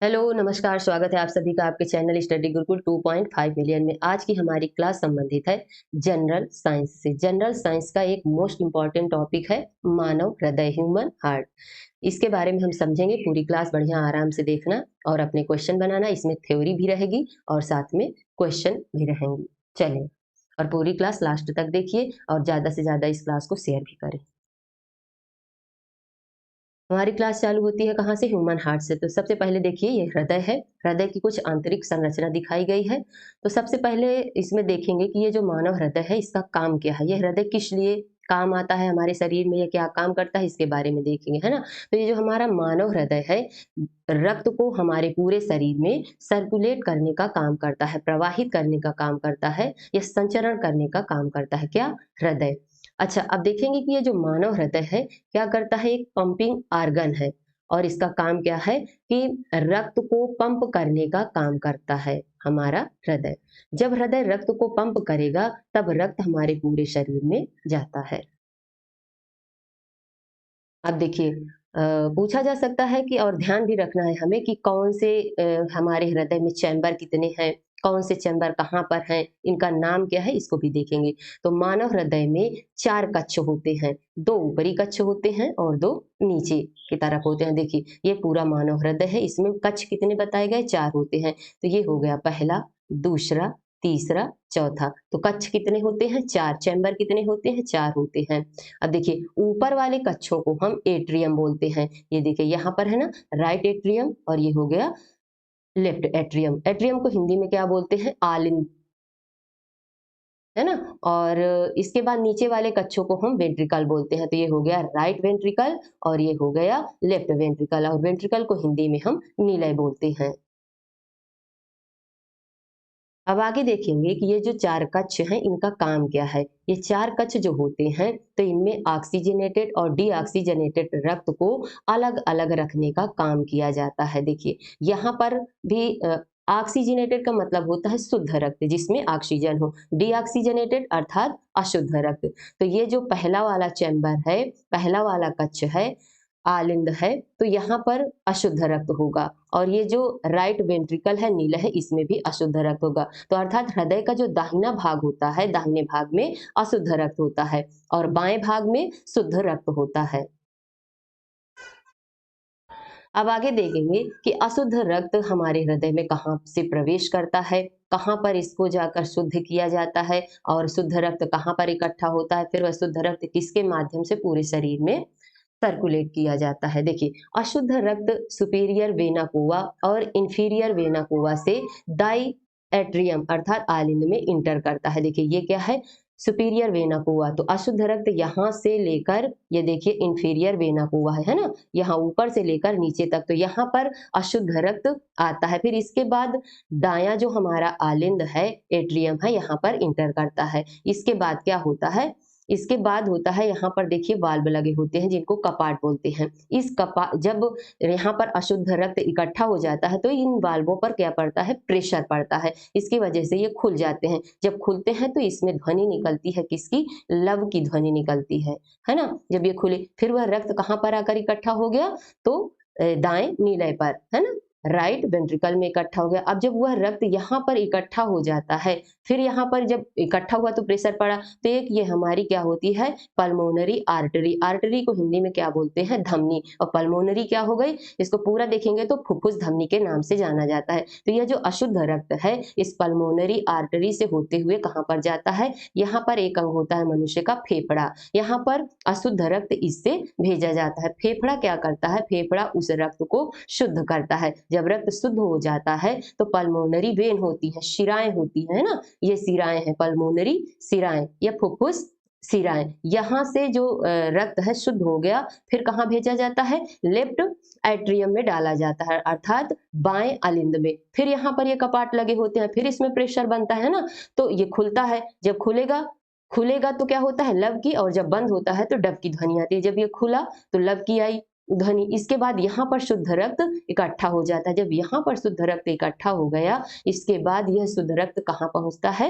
Hello, नमस्कार, स्वागत है आप सभी का आपके चैनल स्टडी गुरुकुल 2.5 मिलियन में। आज की हमारी क्लास संबंधित है जनरल साइंस से। जनरल साइंस का एक मोस्ट इम्पॉर्टेंट टॉपिक है मानव हृदय, ह्यूमन हार्ट। इसके बारे में हम समझेंगे। पूरी क्लास बढ़िया आराम से देखना और अपने क्वेश्चन बनाना। इसमें थ्योरी भी रहेगी और साथ में क्वेश्चन भी रहेंगे। चलें, और पूरी क्लास लास्ट तक देखिए और ज़्यादा से ज़्यादा इस क्लास को शेयर भी करें। हमारी क्लास चालू होती है कहाँ से? ह्यूमन हार्ट से। तो सबसे पहले देखिए, ये हृदय है। हृदय की कुछ आंतरिक संरचना दिखाई गई है। तो सबसे पहले इसमें देखेंगे कि ये जो मानव हृदय है, इसका काम क्या है। ये हृदय किस लिए काम आता है हमारे शरीर में, ये क्या काम करता है, इसके बारे में देखेंगे, है ना। तो ये जो हमारा मानव हृदय है, रक्त को हमारे पूरे शरीर में सर्कुलेट करने का काम करता है, प्रवाहित करने का काम करता है, या संचरण करने का काम करता है। क्या? हृदय। अच्छा, अब देखेंगे कि ये जो मानव हृदय है क्या करता है। एक पंपिंग आर्गन है और इसका काम क्या है कि रक्त को पंप करने का काम करता है हमारा हृदय। जब हृदय रक्त को पंप करेगा तब रक्त हमारे पूरे शरीर में जाता है। अब देखिए, पूछा जा सकता है कि और ध्यान भी रखना है हमें कि कौन से हमारे हृदय में चैम्बर कितने हैं, कौन से चैम्बर कहाँ पर हैं, इनका नाम क्या है, इसको भी देखेंगे। तो मानव हृदय में 4 कक्ष होते हैं। 2 ऊपरी कक्ष होते हैं और 2 नीचे की तरफ होते हैं। देखिए, ये पूरा मानव हृदय है। इसमें कक्ष कितने बताए गए? 4 होते हैं। तो ये हो गया पहला, दूसरा, तीसरा, चौथा। तो कक्ष कितने होते हैं? 4। चैम्बर कितने होते हैं? 4 होते हैं। अब देखिए, ऊपर वाले कक्षों को हम एट्रियम बोलते हैं। ये देखिए यहाँ पर है ना, राइट एट्रियम, और ये हो गया लेफ्ट एट्रियम। एट्रियम को हिंदी में क्या बोलते हैं? आलिंद, है ना। और इसके बाद नीचे वाले कक्षों को हम वेंट्रिकल बोलते हैं। तो ये हो गया राइट वेंट्रिकल और ये हो गया लेफ्ट वेंट्रिकल, और वेंट्रिकल को हिंदी में हम नीलय बोलते हैं। अब आगे देखेंगे कि ये जो 4 कक्ष हैं, इनका काम क्या है। ये 4 कक्ष जो होते हैं, तो इनमें ऑक्सीजनेटेड और डीऑक्सीजनेटेड रक्त को अलग अलग रखने का काम किया जाता है। देखिए, यहाँ पर भी ऑक्सीजनेटेड का मतलब होता है शुद्ध रक्त जिसमें ऑक्सीजन हो, डीऑक्सीजनेटेड अर्थात अशुद्ध रक्त। तो ये जो पहला वाला चैम्बर है, पहला वाला कक्ष है, आलिंद है, तो यहाँ पर अशुद्ध रक्त होगा। और ये जो राइट वेंट्रिकल है, नीला है, इसमें भी अशुद्ध रक्त होगा। तो अर्थात हृदय का जो दाहिना भाग होता है, दाहिने भाग में अशुद्ध रक्त होता है और बाएं भाग में शुद्ध रक्त होता है। अब आगे देखेंगे कि अशुद्ध रक्त हमारे हृदय में कहाँ से प्रवेश करता है, कहाँ पर इसको जाकर शुद्ध किया जाता है, और शुद्ध रक्त कहाँ पर इकट्ठा होता है, फिर वह शुद्ध रक्त किसके माध्यम से पूरे शरीर में सर्कुलेट किया जाता है। देखिए, अशुद्ध रक्त सुपीरियर वेना कोवा और इंफीरियर वेना कोवा से दाई एट्रियम अर्थात आलिंद में इंटर करता है। देखिए, ये क्या है? Superior vena cava. तो अशुद्ध रक्त यहाँ से लेकर, ये देखिए इंफीरियर वेना कोवा है ना, यहाँ ऊपर से लेकर नीचे तक, तो यहाँ पर अशुद्ध रक्त आता है। फिर इसके बाद दायां जो हमारा आलिंद है, एट्रियम है, यहाँ पर इंटर करता है। इसके बाद क्या होता है? इसके बाद होता है, यहाँ पर देखिए वाल्व लगे होते हैं जिनको कपाट बोलते हैं। इस कपाट, जब यहाँ पर अशुद्ध रक्त इकट्ठा हो जाता है तो इन वाल्वों पर क्या पड़ता है? प्रेशर पड़ता है। इसकी वजह से ये खुल जाते हैं। जब खुलते हैं तो इसमें ध्वनि निकलती है, किसकी? लव की ध्वनि निकलती है ना। जब ये खुले, फिर वह रक्त कहाँ पर आकर इकट्ठा हो गया? तो दाएं नीलय पर, है ना, राइट वेंट्रिकल में इकट्ठा हो गया। अब जब वह रक्त यहाँ पर इकट्ठा हो जाता है, फिर यहाँ पर जब इकट्ठा हुआ तो प्रेशर पड़ा, तो एक ये हमारी क्या होती है? Pulmonary artery. आर्टरी को हिंदी में क्या बोलते हैं? धमनी। और पल्मोनरी क्या हो गई? इसको पूरा देखेंगे तो फुफ्फुस धमनी के नाम से जाना जाता है। तो यह जो अशुद्ध रक्त है, इस पल्मोनरी आर्टरी से होते हुए कहाँ पर जाता है? यहाँ पर एक अंग होता है मनुष्य का, फेफड़ा। यहाँ पर अशुद्ध रक्त इससे भेजा जाता है। फेफड़ा क्या करता है? फेफड़ा उस रक्त को शुद्ध करता है। जब रक्त शुद्ध हो जाता है तो पल्मोनरी वेन होती है, शिराएं होती है ना, ये सिराएं हैं, पल्मोनरी सिराएं या फुफ्फुस सिराएं। यहाँ से जो रक्त है शुद्ध हो गया, फिर कहाँ भेजा जाता है? लेफ्ट एट्रियम में डाला जाता है अर्थात बाएं अलिंद में। फिर यहाँ पर ये कपाट लगे होते हैं, फिर इसमें प्रेशर बनता है ना, तो ये खुलता है। जब खुलेगा, खुलेगा तो क्या होता है? लव की, और जब बंद होता है तो डब की ध्वनि आती है। जब ये खुला तो लव की आई ध्वनि। इसके बाद यहाँ पर शुद्ध रक्त इकट्ठा हो जाता है। जब यहाँ पर शुद्ध रक्त इकट्ठा हो गया, इसके बाद यह शुद्ध रक्त कहाँ पहुंचता है?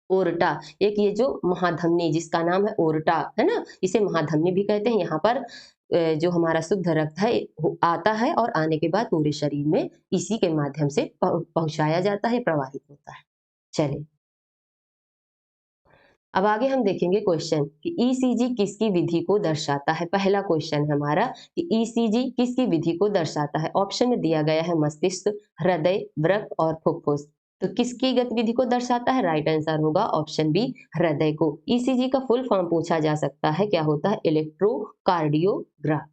ओरटा। एक ये जो महाधमनी जिसका नाम है ओरटा, है ना, इसे महाधमनी भी कहते हैं। यहाँ पर जो हमारा शुद्ध रक्त है आता है और आने के बाद पूरे शरीर में इसी के माध्यम से पहुंचाया जाता है, प्रवाहित होता है। चलिए अब आगे हम देखेंगे क्वेश्चन कि ईसीजी किसकी विधि को दर्शाता है। पहला क्वेश्चन हमारा कि ईसीजी किसकी विधि को दर्शाता है। ऑप्शन में दिया गया है मस्तिष्क, हृदय, वृक्क और फुफ्फुस। तो किसकी गतिविधि को दर्शाता है? राइट आंसर होगा ऑप्शन बी, हृदय को। ईसीजी का फुल फॉर्म पूछा जा सकता है, क्या होता है? इलेक्ट्रोकार्डियोग्राफ।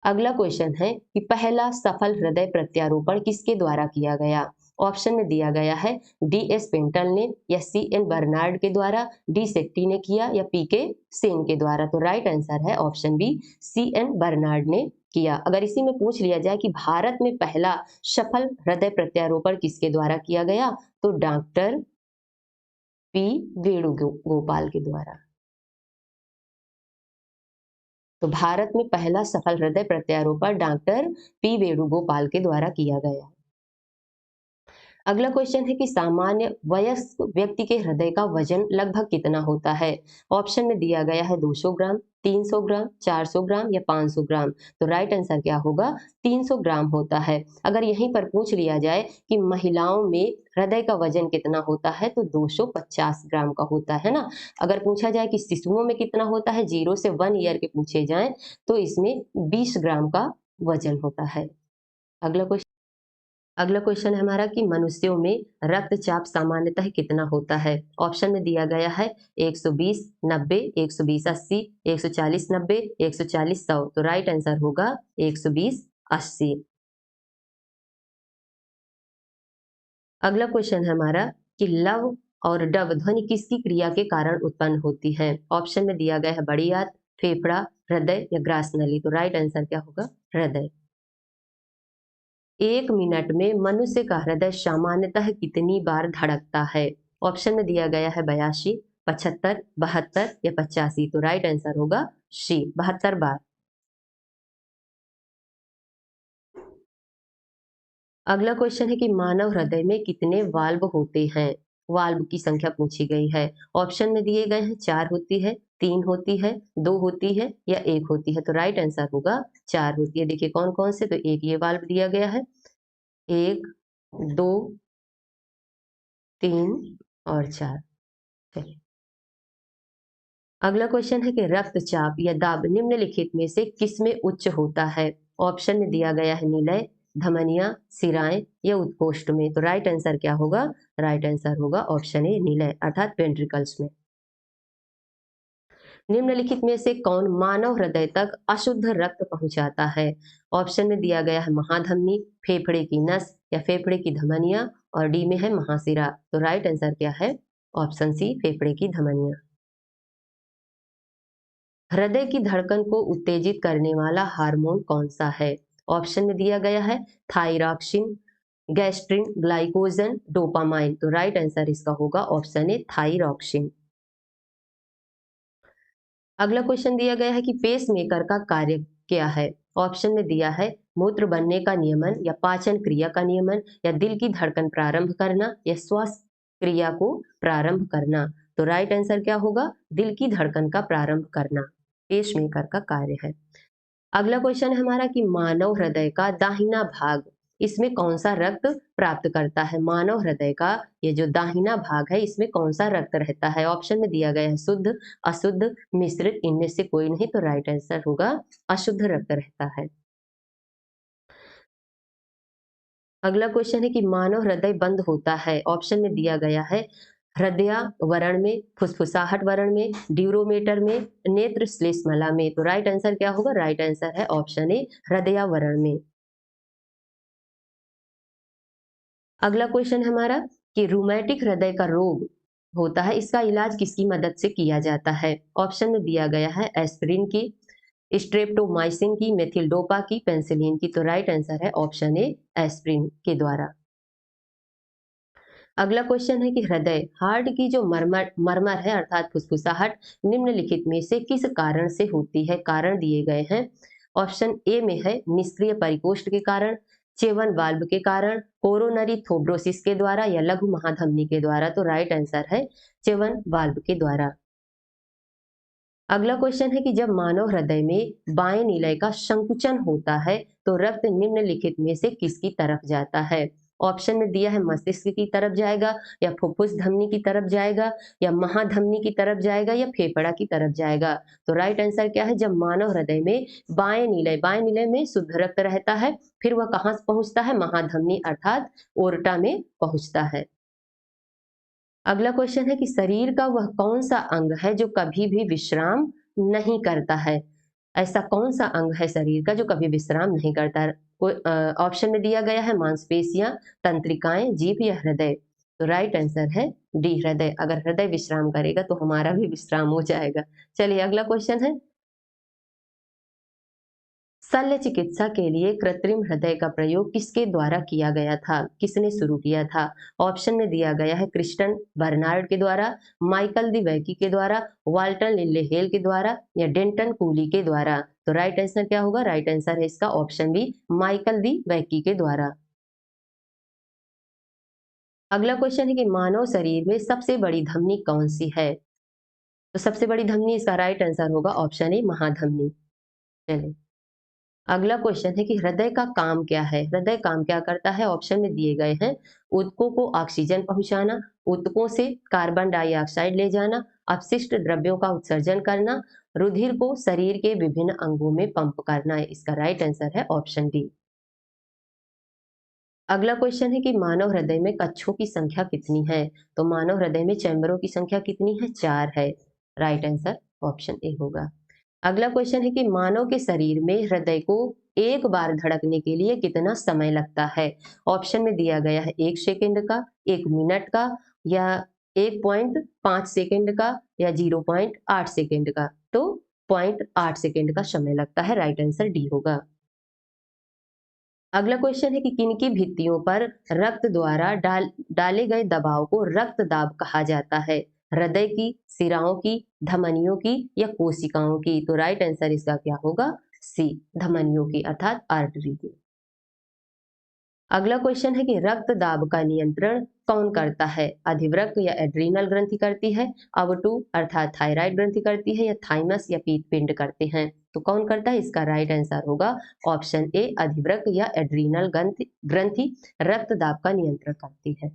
अगला क्वेश्चन है कि पहला सफल हृदय प्रत्यारोपण किसके द्वारा किया गया। ऑप्शन में दिया गया है डी एस पेंटल ने, या सी एन बर्नार्ड के द्वारा, डी सेट्टी ने किया, या पी के सेन के द्वारा। तो राइट आंसर है option B, C N Barnard ने किया। अगर इसी में पूछ लिया जाए कि भारत में पहला सफल हृदय प्रत्यारोपण किसके द्वारा किया गया, तो डॉक्टर पी वेणुगोपाल के द्वारा। तो भारत में पहला सफल हृदय प्रत्यारोपण डॉक्टर पी वेणुगोपाल के द्वारा किया गया। अगला क्वेश्चन है कि सामान्य वयस्क व्यक्ति के हृदय का वजन लगभग कितना होता है। ऑप्शन में दिया गया है 200 ग्राम, 300 ग्राम, 400 ग्राम या 500 ग्राम। तो राइट आंसर क्या होगा? 300 ग्राम होता है। अगर यहीं पर पूछ लिया जाए कि महिलाओं में हृदय का वजन कितना होता है, तो 250 ग्राम का होता है ना। अगर पूछा जाए कि शिशुओं में कितना होता है, 0 से 1 ईयर के पूछे जाए, तो इसमें 20 ग्राम का वजन होता है। अगला क्वेश्चन है हमारा कि मनुष्यों में रक्तचाप सामान्यतः कितना होता है। ऑप्शन में दिया गया है 120, 90, 120 80, 140 90, 140 100। तो राइट आंसर होगा 120 80। अगला क्वेश्चन है हमारा कि लव और डव ध्वनि किसकी क्रिया के कारण उत्पन्न होती है। ऑप्शन में दिया गया है बड़ी आंत, फेफड़ा, हृदय या ग्रास नली। तो राइट आंसर क्या होगा? हृदय। 1 मिनट में मनुष्य का हृदय सामान्यतः कितनी बार धड़कता है। ऑप्शन में दिया गया है 82, 75, 72 या 85। तो राइट आंसर होगा सी, 72 बार। अगला क्वेश्चन है कि मानव हृदय में कितने वाल्व होते हैं। वाल्व की संख्या पूछी गई है। ऑप्शन में दिए गए हैं 4 होती है, 3 होती है, 2 होती है या 1 होती है। तो राइट आंसर होगा 4 होती है। देखिए कौन कौन से, तो एक ये वाल्व दिया गया है, 1, 2, 3 और 4। चलिए अगला क्वेश्चन है कि रक्तचाप या दाब निम्नलिखित में से किस में उच्च होता है। ऑप्शन में दिया गया है निलय, धमनियां, सिराएं या उत्कोष्ठ में। तो राइट आंसर क्या होगा? राइट आंसर होगा ऑप्शन ए, निलय अर्थात वेंट्रिकल्स में। निम्नलिखित में से कौन मानव हृदय तक अशुद्ध रक्त पहुंचाता है। ऑप्शन में दिया गया है महाधमनी, फेफड़े की नस या फेफड़े की धमनियां, और डी में है महाशिरा। तो राइट आंसर क्या है? ऑप्शन सी, फेफड़े की धमनियां। हृदय की धड़कन को उत्तेजित करने वाला हार्मोन कौन सा है। ऑप्शन में दिया गया है थायरॉक्सिन, गैस्ट्रिन, ग्लाइकोजन, डोपामाइन। तो राइट आंसर इसका होगा ऑप्शन ए, थायरॉक्सिन। अगला क्वेश्चन दिया गया है कि पेस मेकर का कार्य क्या है। ऑप्शन में दिया है मूत्र बनने का नियमन, या पाचन क्रिया का नियमन, या दिल की धड़कन प्रारंभ करना, या श्वास क्रिया को प्रारंभ करना। तो राइट आंसर क्या होगा? दिल की धड़कन का प्रारंभ करना पेसमेकर का कार्य है। अगला क्वेश्चन है हमारा कि मानव हृदय का दाहिना भाग, इसमें कौन सा रक्त प्राप्त करता है। मानव हृदय का ये जो दाहिना भाग है, इसमें कौन सा रक्त रहता है। ऑप्शन में दिया गया है शुद्ध, अशुद्ध, मिश्रित, इनमें से कोई नहीं। तो राइट आंसर होगा अशुद्ध रक्त रहता है। अगला क्वेश्चन है कि मानव हृदय बंद होता है। ऑप्शन में दिया गया है हृदयावरण में, फुसफुसाहट वरण में, ड्यूरोमेटर में, नेत्र श्लेष्मला में। तो राइट आंसर क्या होगा? राइट आंसर है ऑप्शन ए, हृदयावरण में। अगला क्वेश्चन है हमारा कि रूमेटिक हृदय का रोग होता है, इसका इलाज किसकी मदद से किया जाता है। ऑप्शन में दिया गया है एस्पिरिन की, स्ट्रेप्टोमाइसिन की, मेथिल्डोपा की, पेंसिलिन की। तो राइट आंसर है ऑप्शन ए, एस्पिरिन के द्वारा। अगला क्वेश्चन है कि हृदय हार्ट की जो मरमर मरमर है अर्थात फुसफुसाहट, निम्नलिखित में से किस कारण से होती है। कारण दिए गए हैं। ऑप्शन ए में है निष्क्रिय परिकोष्ठ के कारण, चेवन वाल्व के कारण, कोरोनरी थ्रोम्बोसिस के द्वारा, या लघु महाधमनी के द्वारा। तो राइट आंसर है चेवन वाल्व के द्वारा। अगला क्वेश्चन है कि जब मानव हृदय में बाएं निलय का संकुचन होता है तो रक्त निम्नलिखित में से किसकी तरफ जाता है? ऑप्शन में दिया है मस्तिष्क की तरफ जाएगा, या फुफ्फुस धमनी की तरफ जाएगा, या महाधमनी की तरफ जाएगा, या फेफड़ा की तरफ जाएगा। तो राइट आंसर क्या है? जब मानव हृदय में बाएं निलय में शुद्ध रक्त रहता है, फिर वह कहाँ पहुंचता है? महाधमनी अर्थात ओरटा में पहुंचता है। अगला क्वेश्चन है कि शरीर का वह कौन सा अंग है जो कभी भी विश्राम नहीं करता है? ऐसा कौन सा अंग है शरीर का जो कभी विश्राम नहीं करता है? ऑप्शन में दिया गया है मांसपेशियां, तंत्रिकाएं, जीभ या हृदय। तो राइट आंसर है डी, हृदय। अगर हृदय विश्राम करेगा तो हमारा भी विश्राम हो जाएगा। चलिए अगला क्वेश्चन है, शल्य चिकित्सा के लिए कृत्रिम हृदय का प्रयोग किसके द्वारा किया गया था? किसने शुरू किया था? ऑप्शन में दिया गया है क्रिस्टन बर्नार्ड के द्वारा, माइकल दी वैकी के द्वारा, वाल्टर लिल्लेहेल के द्वारा, या डेंटन कूली के द्वारा। तो राइट आंसर क्या होगा? राइट आंसर है इसका ऑप्शन बी, माइकल दी वैकी के द्वारा। अगला क्वेश्चन है कि मानव शरीर में सबसे बड़ी धमनी कौन सी है? तो सबसे बड़ी धमनी, इसका राइट आंसर होगा ऑप्शन ए, महाधमनी। चलिए अगला क्वेश्चन है कि हृदय का काम क्या है? हृदय काम क्या करता है? ऑप्शन में दिए गए हैं, ऊतकों को ऑक्सीजन पहुंचाना, ऊतकों से कार्बन डाइऑक्साइड ले जाना, अपशिष्ट द्रव्यों का उत्सर्जन करना, रुधिर को शरीर के विभिन्न अंगों में पंप करना। इसका राइट आंसर है ऑप्शन डी। अगला क्वेश्चन है कि मानव हृदय में कक्षों की संख्या कितनी है? तो मानव हृदय में चैम्बरों की संख्या कितनी है? 4 है। राइट आंसर ऑप्शन ए होगा। अगला क्वेश्चन है कि मानव के शरीर में हृदय को एक बार धड़कने के लिए कितना समय लगता है? ऑप्शन में दिया गया है 1 सेकंड का, 1 मिनट का, या 1.5 सेकंड का, या 0.8 सेकंड का। तो 0.8 सेकंड का समय लगता है। राइट आंसर डी होगा। अगला क्वेश्चन है कि किनकी भित्तियों पर रक्त द्वारा डाले गए दबाव को रक्त दाब कहा जाता है? हृदय की, सिराओं की, धमनियों की, या कोशिकाओं की? तो राइट आंसर इसका क्या होगा? सी, धमनियों की अर्थात आर्टरी की। अगला क्वेश्चन है कि रक्त दाब का नियंत्रण कौन करता है? अधिवृक्क या एड्रीनल ग्रंथि करती है, अवटु अर्थात थायराइड ग्रंथि करती है, या थाइमस या पीतपिंड करते हैं? तो कौन करता है? इसका राइट आंसर होगा ऑप्शन ए, अधिवृक्क या एड्रीनल ग्रंथि ग्रंथि रक्त दाब का नियंत्रण करती है।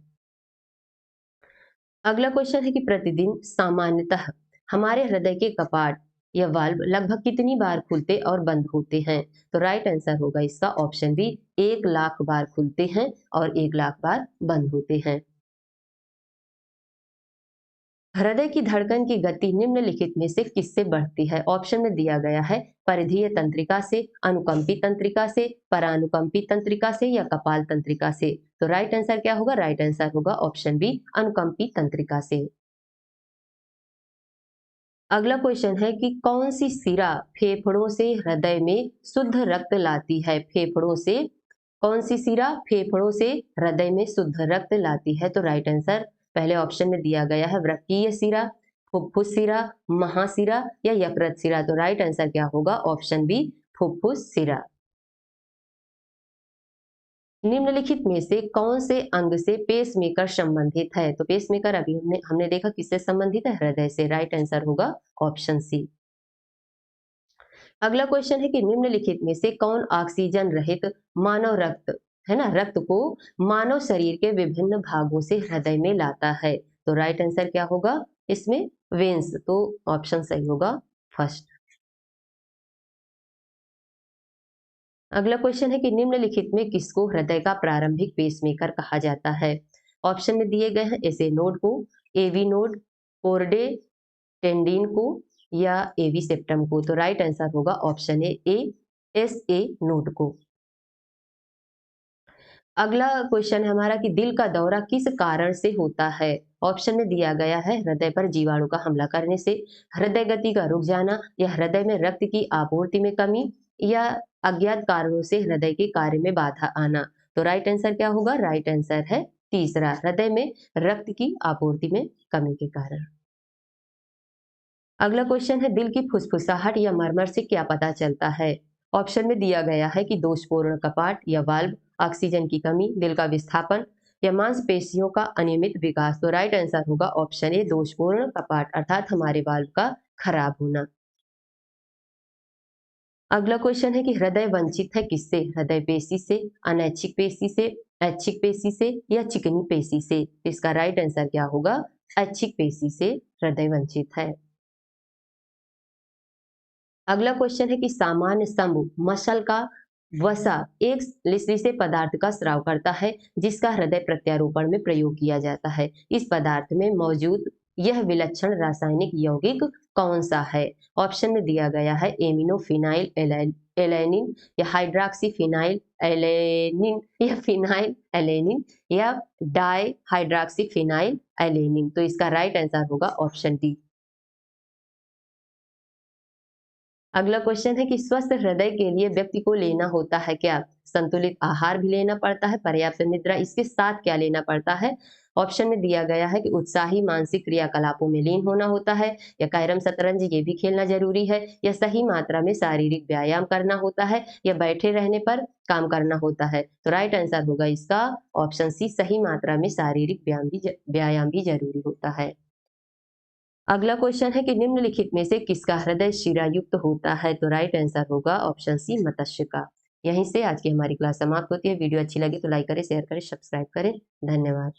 अगला क्वेश्चन है कि प्रतिदिन सामान्यतः हमारे हृदय के कपाट या वाल्व लगभग कितनी बार खुलते और बंद होते हैं? तो राइट आंसर होगा इसका ऑप्शन बी, 1 लाख बार खुलते हैं और 1 लाख बार बंद होते हैं। हृदय की धड़कन की गति निम्नलिखित में से किससे बढ़ती है? ऑप्शन में दिया गया है परिधीय तंत्रिका से, अनुकंपी तंत्रिका से, परानुकंपी तंत्रिका से, या कपाल तंत्रिका से। तो राइट आंसर क्या होगा? राइट आंसर होगा ऑप्शन बी, अनुकंपी तंत्रिका से। अगला क्वेश्चन है कि कौन सी शिरा फेफड़ों से हृदय में शुद्ध रक्त लाती है? फेफड़ों से कौन सी शिरा फेफड़ों से हृदय में शुद्ध रक्त लाती है? तो राइट आंसर पहले ऑप्शन में दिया गया है व्रकीय शिरा, फुफ्फुस शिरा, महाशिरा, या यकृत शिरा। तो राइट आंसर क्या होगा? ऑप्शन बी, फुफ्फुस शिरा। निम्नलिखित में से कौन से अंग से पेसमेकर संबंधित है? तो पेसमेकर अभी हमने हमने देखा किससे संबंधित है? हृदय से। राइट आंसर होगा ऑप्शन सी। अगला क्वेश्चन है कि निम्नलिखित में से कौन ऑक्सीजन रहित मानव रक्त, है ना, रक्त को मानव शरीर के विभिन्न भागों से हृदय में लाता है? तो राइट आंसर क्या होगा इसमें? वेन्स। तो ऑप्शन सही होगा फर्स्ट। अगला क्वेश्चन है कि निम्नलिखित में किसको हृदय का प्रारंभिक पेसमेकर कहा जाता है? ऑप्शन में दिए गए हैं एस ए नोड को, एवी नोड, कोर्डे टेंडिन को, या एवी सेप्टम को। तो राइट आंसर होगा option A, S A node को। अगला क्वेश्चन है हमारा कि दिल का दौरा किस कारण से होता है? ऑप्शन में दिया गया है हृदय पर जीवाणु का हमला करने से, हृदय गति का रुक जाना, या हृदय में रक्त की आपूर्ति में कमी, या अज्ञात कारणों से हृदय के कार्य में बाधा आना। तो राइट आंसर क्या होगा? राइट आंसर है तीसरा, हृदय में रक्त की आपूर्ति में कमी के कारण। अगला क्वेश्चन है दिल की फुसफुसाहट या मरमर से क्या पता चलता है? ऑप्शन में दिया गया है कि दोषपूर्ण कपाट या वाल्व, ऑक्सीजन की कमी, दिल का विस्थापन, या मांसपेशियों का अनियमित विकास। तो राइट आंसर होगा ऑप्शन ए, दोषपूर्ण कपाट अर्थात हमारे वाल्व का खराब होना। अगला क्वेश्चन है कि हृदय वंचित है किससे? हृदय पेशी से, अनैच्छिक पेशी से, ऐच्छिक पेशी से या चिकनी पेशी से? इसका राइट आंसर क्या होगा? ऐच्छिक पेशी से हृदय वंचित है। अगला क्वेश्चन है कि सामान्य स्तंभ मसल का वसा एक लिसरीसे पदार्थ का स्राव करता है जिसका हृदय प्रत्यारोपण में प्रयोग किया जाता है। इस पदार्थ में मौजूद यह विलक्षण रासायनिक यौगिक कौन सा है? ऑप्शन में दिया गया है एमिनोफिनाइल एलेनिन या हाइड्रोक्सी फिनाइल एलेनिन या फिनाइल एलेनिन या डाई हाइड्रोक्सी फिनाइल एलेनिन। तो इसका राइट आंसर होगा ऑप्शन डी। अगला क्वेश्चन है कि स्वस्थ हृदय के लिए व्यक्ति को लेना होता है क्या? संतुलित आहार भी लेना पड़ता है, पर्याप्त निद्रा, इसके साथ क्या लेना पड़ता है? ऑप्शन में दिया गया है कि उत्साही मानसिक क्रियाकलापों में लीन होना होता है या कैरम शतरंज ये भी खेलना जरूरी है या सही मात्रा में शारीरिक व्यायाम करना होता है या बैठे रहने पर काम करना होता है। तो राइट आंसर होगा इसका ऑप्शन सी, सही मात्रा में शारीरिक व्यायाम भी जरूरी होता है। अगला क्वेश्चन है कि निम्नलिखित में से किसका हृदय शिरायुक्त होता है? तो राइट आंसर होगा ऑप्शन सी, मत्स्य का। यहीं से आज की हमारी क्लास समाप्त होती है। वीडियो अच्छी लगी तो लाइक करें, शेयर करें, सब्सक्राइब करें। धन्यवाद।